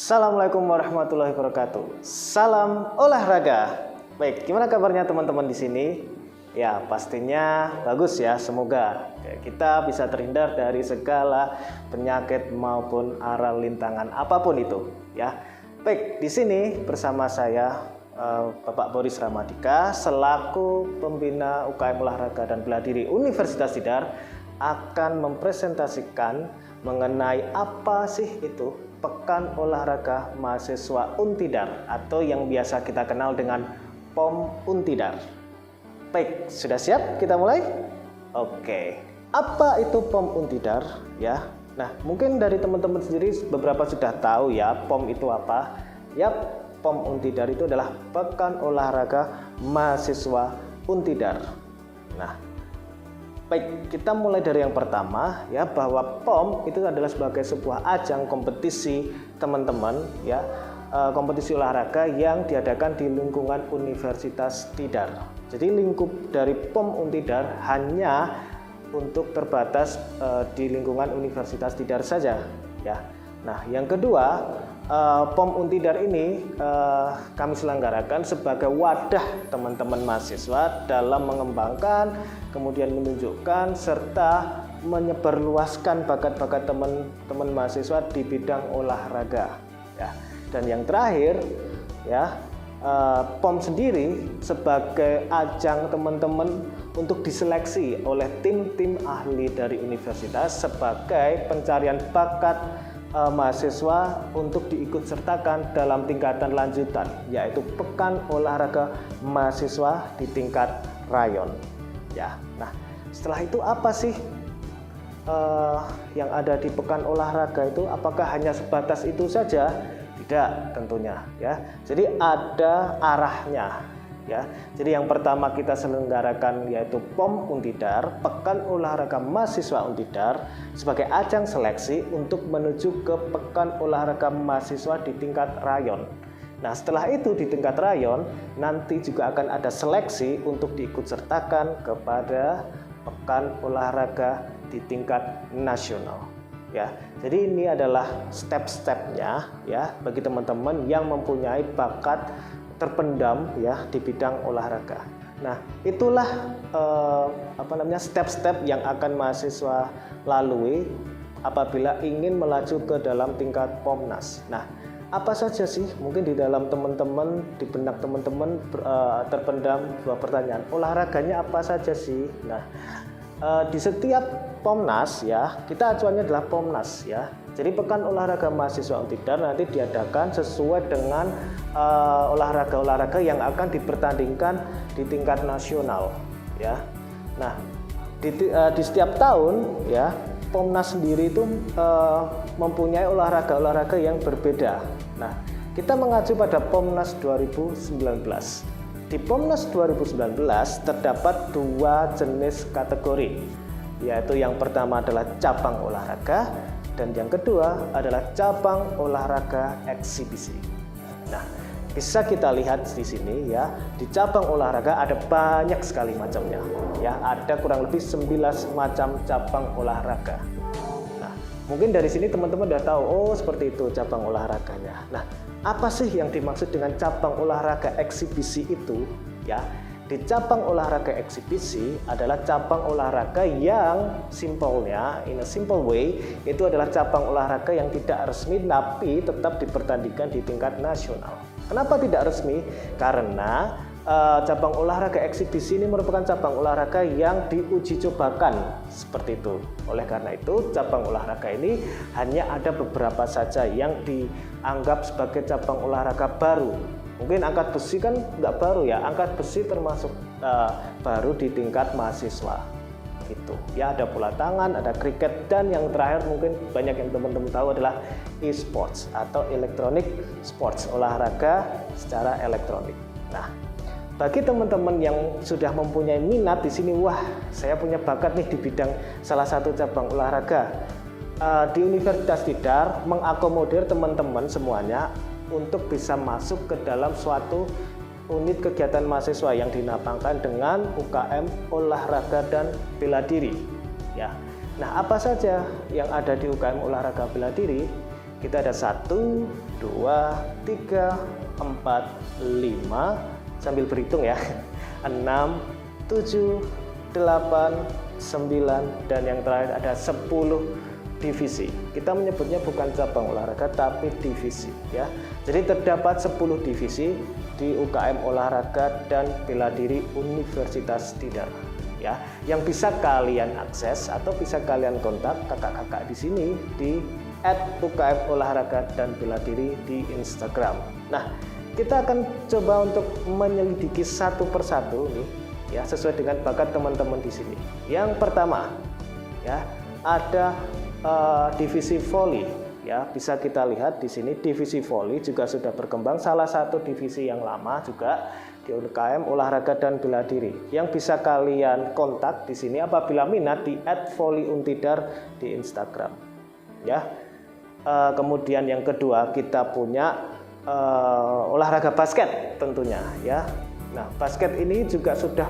Assalamualaikum warahmatullahi wabarakatuh. Salam olahraga. Baik, gimana kabarnya teman-teman di sini? Ya, pastinya bagus ya. Semoga kita bisa terhindar dari segala penyakit maupun aral lintangan apapun itu, ya. Baik, di sini bersama saya Bapak Boris Ramadika selaku pembina UKM Olahraga dan Bela Diri Universitas Tidar akan mempresentasikan mengenai apa sih itu Pekan Olahraga Mahasiswa Untidar atau yang biasa kita kenal dengan POM Untidar. Baik, sudah siap? Kita mulai? Oke. Apa itu POM Untidar ya? Nah, mungkin dari teman-teman sendiri beberapa sudah tahu ya POM itu apa. Yap, POM Untidar itu adalah Pekan Olahraga Mahasiswa Untidar. Nah, baik, kita mulai dari yang pertama ya, bahwa POM itu adalah sebagai sebuah ajang kompetisi teman-teman ya, kompetisi olahraga yang diadakan di lingkungan Universitas Tidar. Jadi lingkup dari POM Untidar hanya untuk terbatas di lingkungan Universitas Tidar saja ya. Nah, yang kedua, POM Untidar ini kami selenggarakan sebagai wadah teman-teman mahasiswa dalam mengembangkan, kemudian menunjukkan serta menyebarluaskan bakat-bakat teman-teman mahasiswa di bidang olahraga ya. Dan yang terakhir ya, POM sendiri sebagai ajang teman-teman untuk diseleksi oleh tim-tim ahli dari universitas sebagai pencarian bakat mahasiswa untuk diikut sertakan dalam tingkatan lanjutan, yaitu Pekan Olahraga Mahasiswa di tingkat rayon ya. Nah, setelah itu apa sih yang ada di Pekan Olahraga itu? Apakah hanya sebatas itu saja? Tidak, tentunya ya. Jadi ada arahnya ya. Jadi yang pertama kita selenggarakan yaitu POM Untidar, Pekan Olahraga Mahasiswa Untidar, sebagai ajang seleksi untuk menuju ke Pekan Olahraga Mahasiswa di tingkat rayon. Nah, setelah itu di tingkat rayon nanti juga akan ada seleksi untuk diikutsertakan kepada Pekan Olahraga di tingkat nasional ya. Jadi ini adalah step-stepnya ya bagi teman-teman yang mempunyai bakat terpendam ya di bidang olahraga. Nah, itulah step-step yang akan mahasiswa lalui apabila ingin melaju ke dalam tingkat POMNAS. Nah, apa saja sih mungkin di dalam teman-teman, di benak teman-teman terpendam dua pertanyaan. Olahraganya apa saja sih? Nah, di setiap POMNAS ya, kita acuannya adalah POMNAS ya. Jadi Pekan Olahraga Mahasiswa Untidar nanti diadakan sesuai dengan olahraga-olahraga yang akan dipertandingkan di tingkat nasional ya. Nah, di setiap tahun ya, POMNAS sendiri itu mempunyai olahraga-olahraga yang berbeda. Nah, kita mengacu pada POMNAS 2019. Di POMNAS 2019 terdapat dua jenis kategori, yaitu yang pertama adalah cabang olahraga dan yang kedua adalah cabang olahraga eksibisi. Nah, bisa kita lihat di sini ya, di cabang olahraga ada banyak sekali macamnya ya, ada kurang lebih 19 macam cabang olahraga. Nah, mungkin dari sini teman-teman udah tahu, oh seperti itu cabang olahraganya. Nah, apa sih yang dimaksud dengan cabang olahraga eksibisi itu ya? Di cabang olahraga eksibisi adalah cabang olahraga yang simpelnya, in a simple way, itu adalah cabang olahraga yang tidak resmi tapi tetap dipertandingkan di tingkat nasional. Kenapa tidak resmi? Karena cabang olahraga eksibisi ini merupakan cabang olahraga yang diuji cobakan seperti itu. Oleh karena itu, cabang olahraga ini hanya ada beberapa saja yang dianggap sebagai cabang olahraga baru. Mungkin angkat besi kan nggak baru ya, angkat besi termasuk baru di tingkat mahasiswa gitu ya. Ada bola tangan, ada kriket, dan yang terakhir mungkin banyak yang teman-teman tahu adalah e-sports atau electronic sports, olahraga secara elektronik. Nah, bagi teman-teman yang sudah mempunyai minat di sini, wah saya punya bakat nih di bidang salah satu cabang olahraga, di Universitas Tidar mengakomodir teman-teman semuanya untuk bisa masuk ke dalam suatu unit kegiatan mahasiswa yang dinamakan dengan UKM Olahraga dan Bela Diri ya. Nah, apa saja yang ada di UKM Olahraga Bela Diri? Kita ada 1, 2, 3, 4, 5, sambil berhitung ya, 6, 7, 8, 9, dan yang terakhir ada 10 divisi. Kita menyebutnya bukan cabang olahraga tapi divisi ya. Jadi terdapat 10 divisi di UKM Olahraga dan Bela Diri Universitas Tidar ya, yang bisa kalian akses atau bisa kalian kontak kakak-kakak di sini di @UKM Olahraga dan Bela Diri di Instagram. Nah, kita akan coba untuk menyelidiki satu persatu nih ya, sesuai dengan bakat teman-teman di sini. Yang pertama ya, ada divisi voli ya, bisa kita lihat di sini divisi voli juga sudah berkembang, salah satu divisi yang lama juga di UKM Olahraga dan Bela Diri, yang bisa kalian kontak di sini apabila minat di @voliuntidar di Instagram ya. Kemudian yang kedua kita punya olahraga basket tentunya ya. Nah, basket ini juga sudah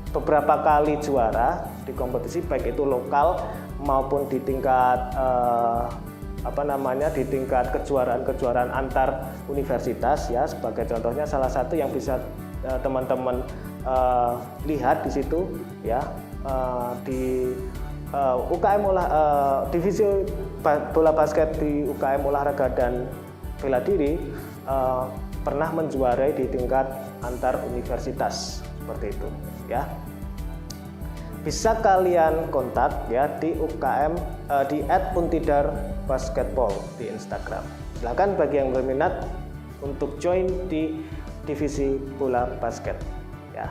beberapa kali juara di kompetisi baik itu lokal maupun di tingkat di tingkat kejuaraan antar universitas ya. Sebagai contohnya salah satu yang bisa teman-teman lihat di situ ya, di UKM divisi bola basket di UKM Olahraga dan Bela Diri pernah menjuarai di tingkat antar universitas seperti itu ya. Bisa kalian kontak ya di UKM di @untidar_basketball di Instagram. Silakan bagi yang berminat untuk join di divisi bola basket ya.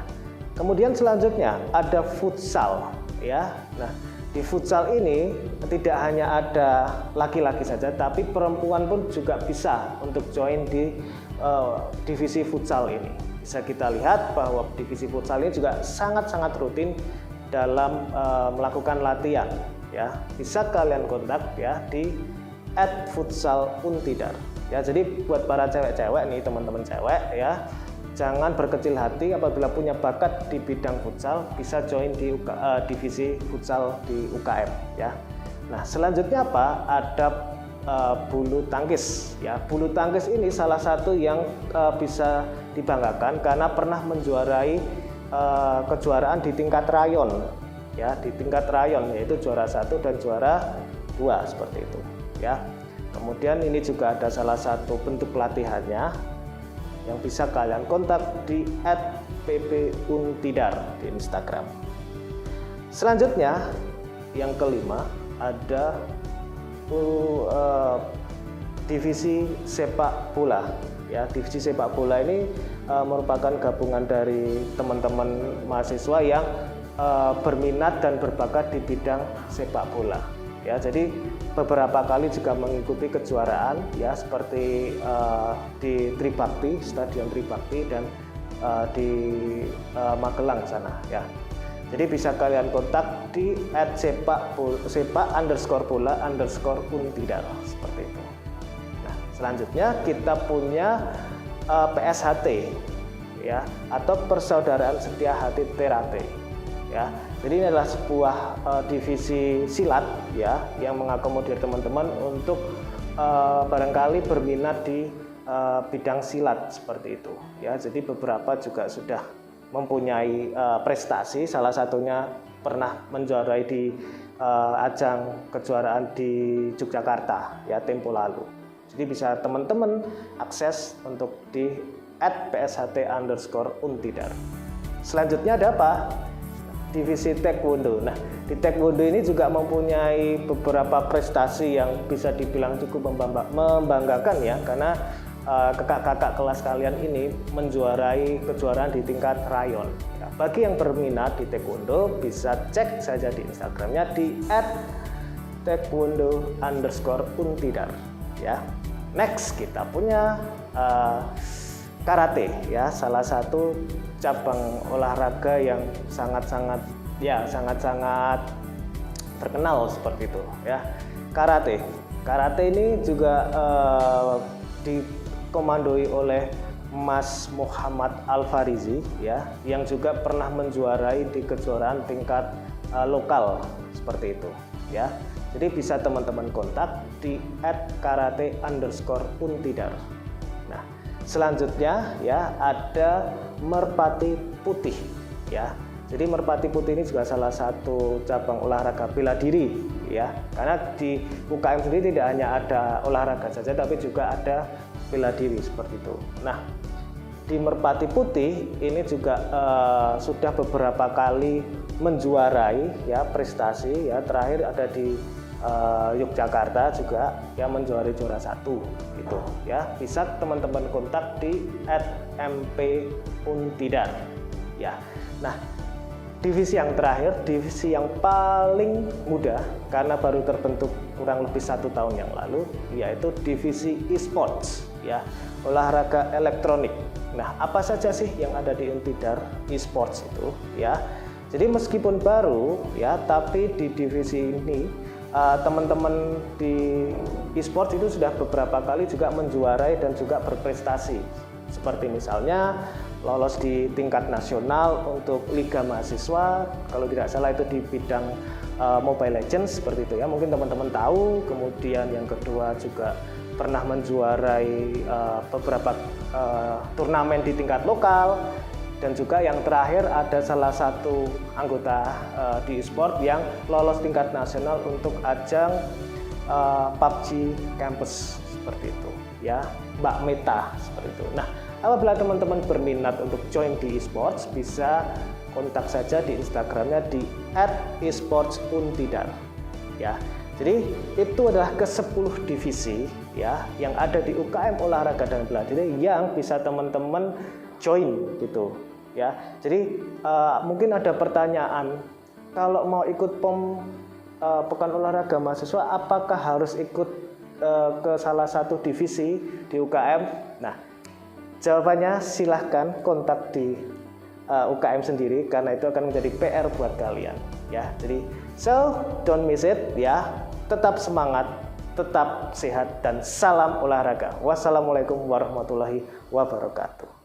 Kemudian selanjutnya ada futsal ya. Nah, di futsal ini tidak hanya ada laki-laki saja, tapi perempuan pun juga bisa untuk join di divisi futsal ini. Bisa kita lihat bahwa divisi futsal ini juga sangat-sangat rutin dalam melakukan latihan ya. Bisa kalian kontak ya di @futsaluntidar ya. Jadi buat para cewek-cewek nih, teman-teman cewek ya, jangan berkecil hati apabila punya bakat di bidang futsal, bisa join di divisi futsal di UKM ya. Nah, selanjutnya apa? Ada bulu tangkis ya. Bulu tangkis ini salah satu yang bisa dibanggakan karena pernah menjuarai kejuaraan di tingkat rayon ya, di tingkat rayon, yaitu juara 1 dan juara 2 seperti itu ya. Kemudian ini juga ada salah satu bentuk pelatihannya yang bisa kalian kontak di @ppuntidar di Instagram. Selanjutnya yang kelima ada divisi sepak bola ya. Divisi sepak bola ini merupakan gabungan dari teman-teman mahasiswa yang berminat dan berbakat di bidang sepak bola ya. Jadi beberapa kali juga mengikuti kejuaraan ya, seperti di Tribakti, Stadion Tribakti, dan di Magelang sana ya. Jadi bisa kalian kontak di @sepak_bola_untidar seperti itu. Nah, selanjutnya kita punya PSHT ya, atau Persaudaraan Setia Hati Terate ya. Jadi ini adalah sebuah divisi silat ya, yang mengakomodir teman-teman untuk barangkali berminat di bidang silat seperti itu ya. Jadi beberapa juga sudah mempunyai prestasi, salah satunya pernah menjuarai di ajang kejuaraan di Yogyakarta ya tempo lalu. Jadi bisa teman-teman akses untuk di @psht_untidar. Selanjutnya ada apa? Divisi taekwondo. Nah, di taekwondo ini juga mempunyai beberapa prestasi yang bisa dibilang cukup membanggakan ya, karena kakak-kakak kelas kalian ini menjuarai kejuaraan di tingkat rayon ya. Bagi yang berminat di taekwondo bisa cek saja di Instagramnya di @taekwondo_untidar ya. Next kita punya karate ya, salah satu cabang olahraga yang sangat-sangat terkenal seperti itu ya. Karate ini juga dikomandoi oleh Mas Muhammad Al-Farizi ya, yang juga pernah menjuarai di kejuaraan tingkat lokal seperti itu ya. Jadi bisa teman-teman kontak di @karate_untidar. Nah, selanjutnya ya ada merpati putih ya. Jadi merpati putih ini juga salah satu cabang olahraga bela diri ya. Karena di UKM sendiri tidak hanya ada olahraga saja tapi juga ada bela diri seperti itu. Nah, di merpati putih ini juga sudah beberapa kali menjuarai ya prestasi ya. Terakhir ada di Yogyakarta juga yang menjuarai juara 1 gitu ya. Bisa teman-teman kontak di @mpuntidar ya. Nah, divisi yang terakhir, divisi yang paling muda karena baru terbentuk kurang lebih 1 tahun yang lalu, yaitu divisi e-sports ya, olahraga elektronik. Nah, apa saja sih yang ada di Untidar e-sports itu ya? Jadi meskipun baru ya, tapi di divisi ini teman-teman di e-sports itu sudah beberapa kali juga menjuarai dan juga berprestasi. Seperti misalnya lolos di tingkat nasional untuk Liga Mahasiswa, kalau tidak salah itu di bidang Mobile Legends seperti itu ya, mungkin teman-teman tahu. Kemudian yang kedua juga pernah menjuarai beberapa turnamen di tingkat lokal, dan juga yang terakhir ada salah satu anggota di e-sport yang lolos tingkat nasional untuk ajang PUBG Campus seperti itu ya, Mbak Meta seperti itu. Nah, apabila teman-teman berminat untuk join di e-sports, bisa kontak saja di Instagramnya di @esportsuntidar ya. Jadi itu adalah ke-10 divisi ya yang ada di UKM olahraga dan bela diri yang bisa teman-teman join gitu ya. Jadi mungkin ada pertanyaan, kalau mau ikut POM Pekan Olahraga Mahasiswa, apakah harus ikut ke salah satu divisi di UKM? Nah, jawabannya silahkan kontak di UKM sendiri karena itu akan menjadi PR buat kalian ya. Jadi so don't miss it ya. Tetap semangat, tetap sehat dan salam olahraga. Wassalamualaikum warahmatullahi wabarakatuh.